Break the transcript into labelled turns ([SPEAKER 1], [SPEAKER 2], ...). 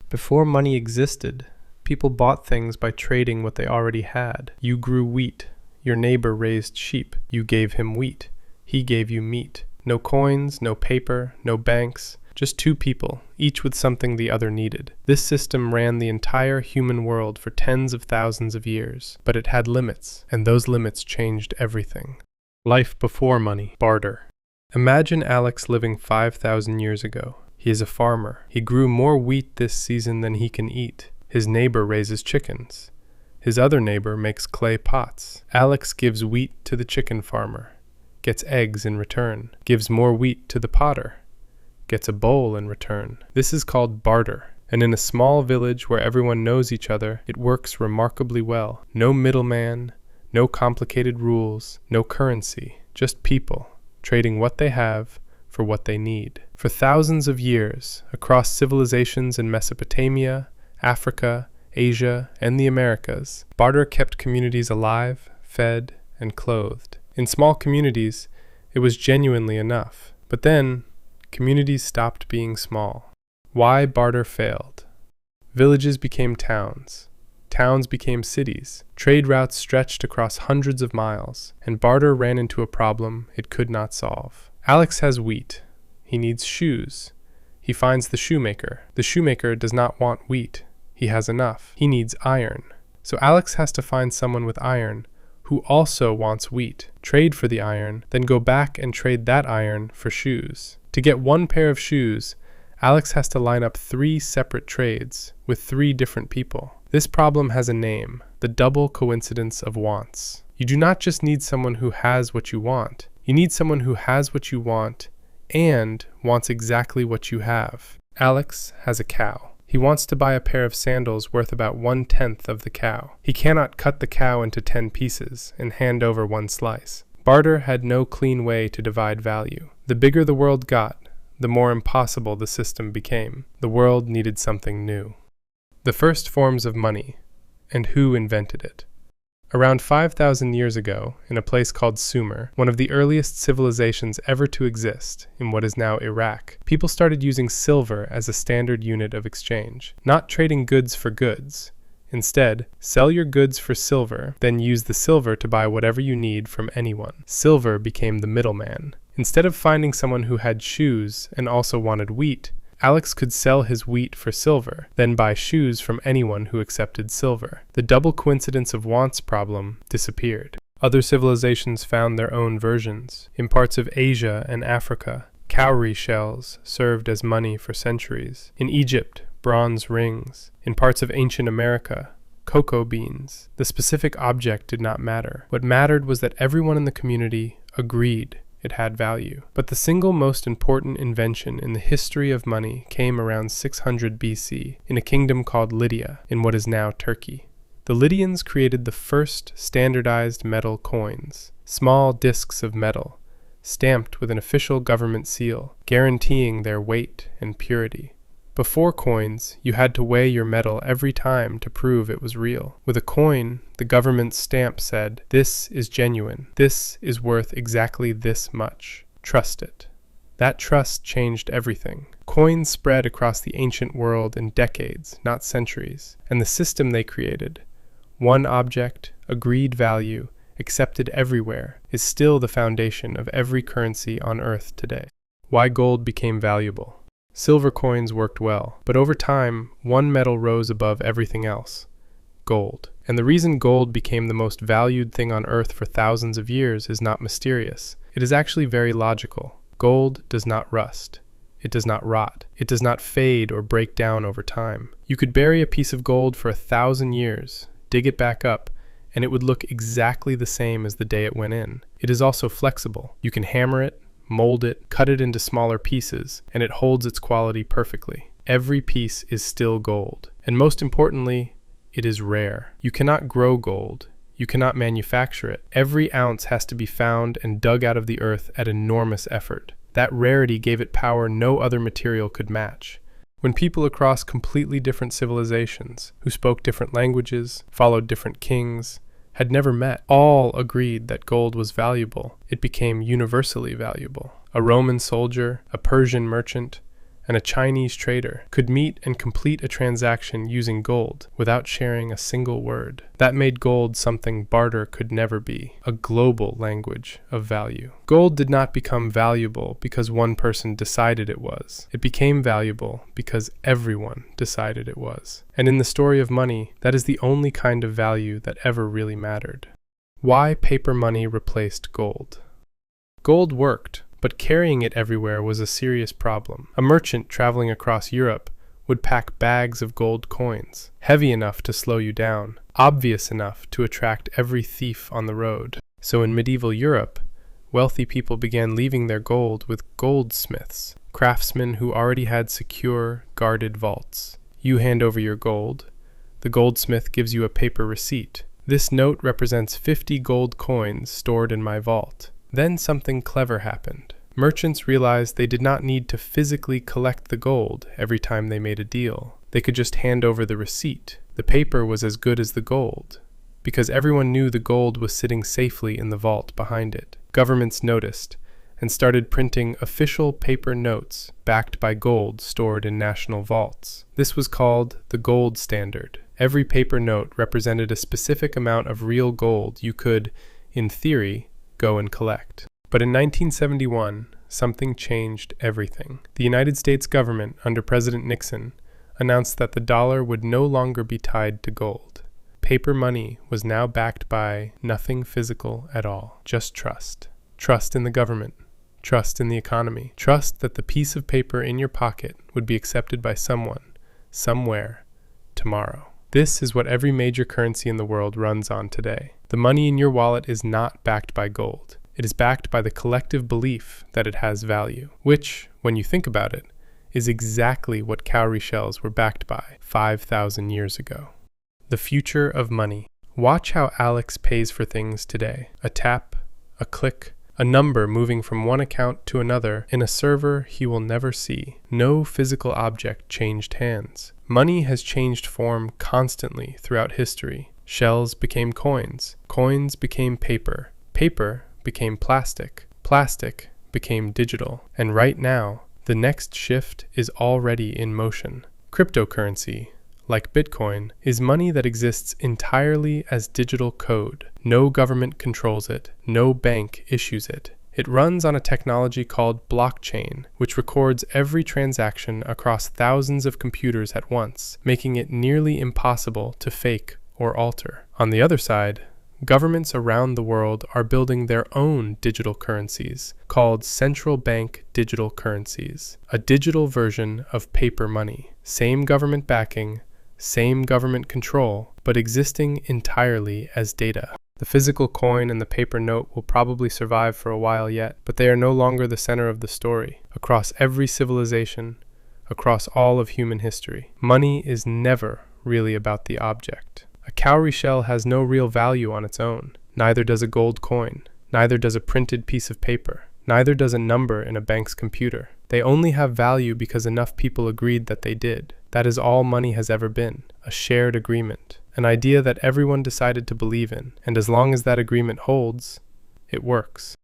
[SPEAKER 1] Before money existed, people bought things by trading what they already had. You grew wheat. Your neighbor raised sheep. You gave him wheat. He gave you meat. No coins, no paper, no banks. Just two people, each with something the other needed. This system ran the entire human world for tens of thousands of years, but it had limits, and those limits changed everything. Life before money. Barter. Imagine Alex living 5,000 years ago. He is a farmer. He grew more wheat this season than he can eat. His neighbor raises chickens. His other neighbor makes clay pots. Alex gives wheat to the chicken farmer, gets eggs in return, gives more wheat to the potter, gets a bowl in return. This is called barter, and in a small village where everyone knows each other, it works remarkably well. No middleman, no complicated rules, no currency, just people trading what they have for what they need. For thousands of years, across civilizations in Mesopotamia, Africa, Asia, and the Americas, barter kept communities alive, fed, and clothed. In small communities, it was genuinely enough. But then, communities stopped being small. Why barter failed? Villages became towns. Towns became cities. Trade routes stretched across hundreds of miles, and barter ran into a problem it could not solve. Alex has wheat. He needs shoes. He finds the shoemaker. The shoemaker does not want wheat. He has enough. He needs iron. So Alex has to find someone with iron who also wants wheat, trade for the iron, then go back and trade that iron for shoes. To get one pair of shoes, Alex has to line up 3 separate trades with 3 different people. This problem has a name: the double coincidence of wants. You do not just need someone who has what you want. You need someone who has what you want and wants exactly what you have. Alex has a cow. He wants to buy a pair of sandals worth about 1/10 of the cow. He cannot cut the cow into 10 pieces and hand over 1 slice. Barter had no clean way to divide value. The bigger the world got, the more impossible the system became. The world needed something new. The first forms of money, and who invented it. Around 5,000 years ago, in a place called Sumer, one of the earliest civilizations ever to exist, in what is now Iraq, people started using silver as a standard unit of exchange, not trading goods for goods. Instead, sell your goods for silver, then use the silver to buy whatever you need from anyone. Silver became the middleman. Instead of finding someone who had shoes and also wanted wheat, Alex could sell his wheat for silver, then buy shoes from anyone who accepted silver. The double coincidence of wants problem disappeared. Other civilizations found their own versions. In parts of Asia and Africa, cowrie shells served as money for centuries. In Egypt, bronze rings. In parts of ancient America, cocoa beans. The specific object did not matter. What mattered was that everyone in the community agreed it had value. But the single most important invention in the history of money came around 600 BC in a kingdom called Lydia, in what is now Turkey. The Lydians created the first standardized metal coins, small discs of metal, stamped with an official government seal, guaranteeing their weight and purity. Before coins, you had to weigh your metal every time to prove it was real. With a coin, the government's stamp said, "This is genuine. This is worth exactly this much. Trust it." That trust changed everything. Coins spread across the ancient world in decades, not centuries, and the system they created, one object, agreed value, accepted everywhere, is still the foundation of every currency on Earth today. Why gold became valuable. Silver coins worked well, but over time, one metal rose above everything else: gold. And the reason gold became the most valued thing on Earth for thousands of years is not mysterious. It is actually very logical. Gold does not rust. It does not rot. It does not fade or break down over time. You could bury a piece of gold for 1,000 years, dig it back up, and it would look exactly the same as the day it went in. It is also flexible. You can hammer it, mold it, cut it into smaller pieces, and it holds its quality perfectly. Every piece is still gold. And most importantly, it is rare. You cannot grow gold. You cannot manufacture it. Every ounce has to be found and dug out of the earth at enormous effort. That rarity gave it power no other material could match. When people across completely different civilizations, who spoke different languages, followed different kings, had never met, all agreed that gold was valuable. It became universally valuable. A Roman soldier, a Persian merchant, and a Chinese trader could meet and complete a transaction using gold without sharing a single word. That made gold something barter could never be, a global language of value. Gold did not become valuable because one person decided it was. It became valuable because everyone decided it was. And in the story of money, that is the only kind of value that ever really mattered. Why paper money replaced gold? Gold worked, but carrying it everywhere was a serious problem. A merchant traveling across Europe would pack bags of gold coins, heavy enough to slow you down, obvious enough to attract every thief on the road. So in medieval Europe, wealthy people began leaving their gold with goldsmiths, craftsmen who already had secure, guarded vaults. You hand over your gold. The goldsmith gives you a paper receipt. This note represents 50 gold coins stored in my vault. Then something clever happened. Merchants realized they did not need to physically collect the gold every time they made a deal. They could just hand over the receipt. The paper was as good as the gold, because everyone knew the gold was sitting safely in the vault behind it. Governments noticed and started printing official paper notes backed by gold stored in national vaults. This was called the gold standard. Every paper note represented a specific amount of real gold you could, in theory, go and collect. But in 1971, something changed everything. The United States government, under President Nixon, announced that the dollar would no longer be tied to gold. Paper money was now backed by nothing physical at all, just trust. Trust in the government. Trust in the economy. Trust that the piece of paper in your pocket would be accepted by someone, somewhere, tomorrow. This is what every major currency in the world runs on today. The money in your wallet is not backed by gold. It is backed by the collective belief that it has value, which, when you think about it, is exactly what cowrie shells were backed by 5,000 years ago. The future of money. Watch how Alex pays for things today. A tap, a click, a number moving from one account to another in a server he will never see. No physical object changed hands. Money has changed form constantly throughout history. Shells became coins. Coins became paper. Paper became plastic. Plastic became digital. And right now, the next shift is already in motion. Cryptocurrency, like Bitcoin, is money that exists entirely as digital code. No government controls it. No bank issues it. It runs on a technology called blockchain, which records every transaction across thousands of computers at once, making it nearly impossible to fake or alter. On the other side, governments around the world are building their own digital currencies, called central bank digital currencies, a digital version of paper money. Same government backing, same government control, but existing entirely as data. The physical coin and the paper note will probably survive for a while yet, but they are no longer the center of the story. Across every civilization, across all of human history, money is never really about the object. A cowrie shell has no real value on its own. Neither does a gold coin. Neither does a printed piece of paper. Neither does a number in a bank's computer. They only have value because enough people agreed that they did. That is all money has ever been, a shared agreement, an idea that everyone decided to believe in, and as long as that agreement holds, it works.